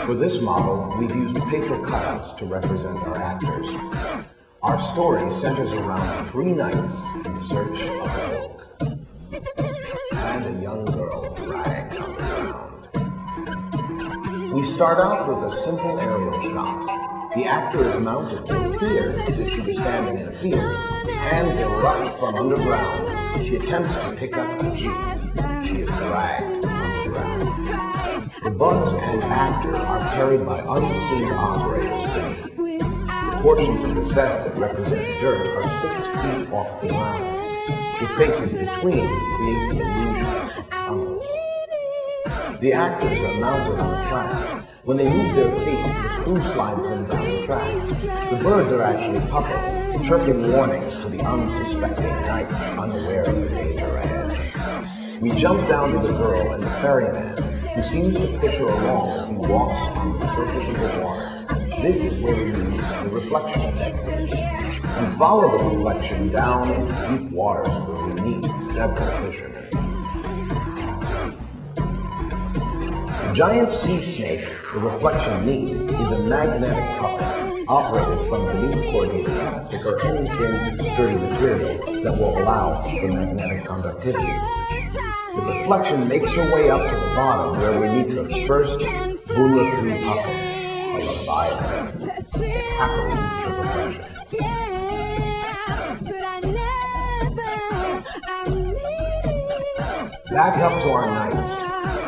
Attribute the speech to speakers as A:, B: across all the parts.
A: For this model, we've used paper cutouts to represent our actors. Our story centers around 3 knights in search of a book, and a young girl dragged on the ground. We start out with a simple aerial shot. The actor is mounted to appear as if she was standing in a field. Hands erupt from underground. She attempts to pick up the key. She is dragged underground. The bugs and actor are carried by unseen operators beneath. The portions of the set that represent dirt are 6 feet off the ground. The spaces between create the illusion of tunnels. The actors are mounted on a track. When they move their feet, the crew slides them down the track. The birds are actually puppets, chirping warnings to the unsuspecting knights unaware of the danger ahead. We jump down to the girl and the ferryman, who seems to push her along as he walks on the surface of the water. This is where we use the reflection technique. We follow the reflection down into deep waters where we meet several fishermen. The giant sea snake the reflection meets is a magnetic puppet operated from beneath corrugated plastic or any thin, sturdy material that will allow for magnetic conductivity. The reflection makes her way up to the bottom where we meet the first Bunraku puppet, a leviathan. It happily eats the reflection. Back up to our knights.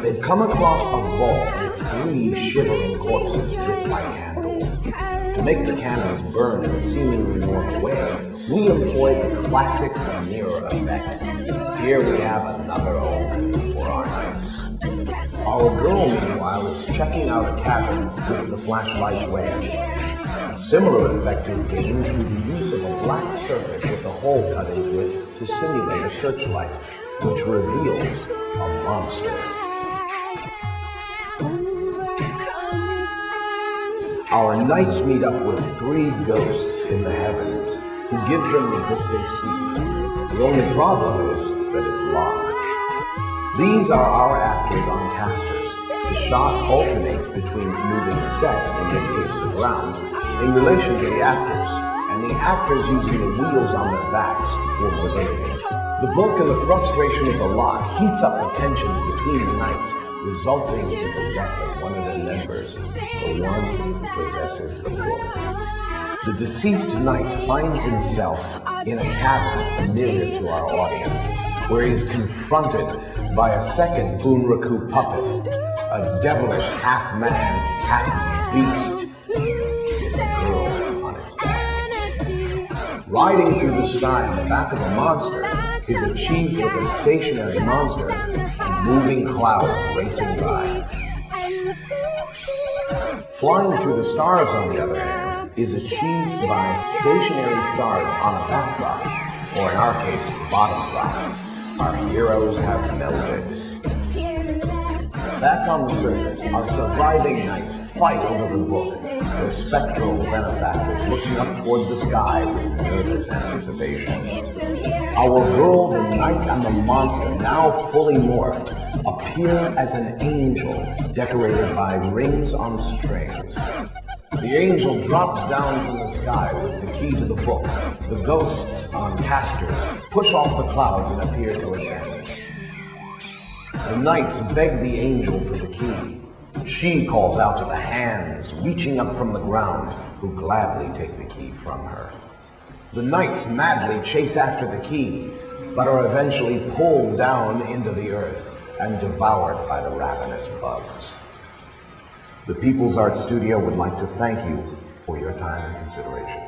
A: They've come across a vault with 3 shivering corpses lit by candles. To make the candles burn in a seemingly normal way, we employ the classic mirror effect. Here we have another omen for our knights. Our girl, meanwhile, is checking out a cavern with the flashlight wedge. A similar effect is gained through the use of a black surface with a hole cut into it to simulate a searchlight, which reveals a monster. Our knights meet up with 3 ghosts in the heavens, who give them the book they seek. The only problem is that it's locked. These are our actors on casters. The shot alternates between moving the set, in this case the ground, in relation to the actors, and the actors using the wheels on their backs for mobility. The book and the frustration of the lock heats up the tensions between the knights, resulting in the death of one of their members, the one who possesses the book. The deceased knight finds himself in a cavern familiar to our audience, where he is confronted by a second Bunraku puppet, a devilish half-man, half-beast, with a girl on its back. Riding through the sky on the back of a monster is achieved with a stationary monster and moving clouds racing by. Flying through the stars, on the other hand, is achieved by stationary stars on a backdrop, or in our case, bottom drop. Our heroes have melded. Back on the surface, our surviving knights fight over the book, their spectral benefactors looking up toward the sky with nervous anticipation. Our girl, the knight, and the monster, now fully morphed, appear as an angel decorated by rings on strings. The angel drops down from the sky with the key to the book. The ghosts on casters push off the clouds and appear to ascend. The knights beg the angel for the key. She calls out to the hands, reaching up from the ground, who gladly take the key from her. The knights madly chase after the key, but are eventually pulled down into the earth and devoured by the ravenous bugs. The People's Art Studio would like to thank you for your time and consideration.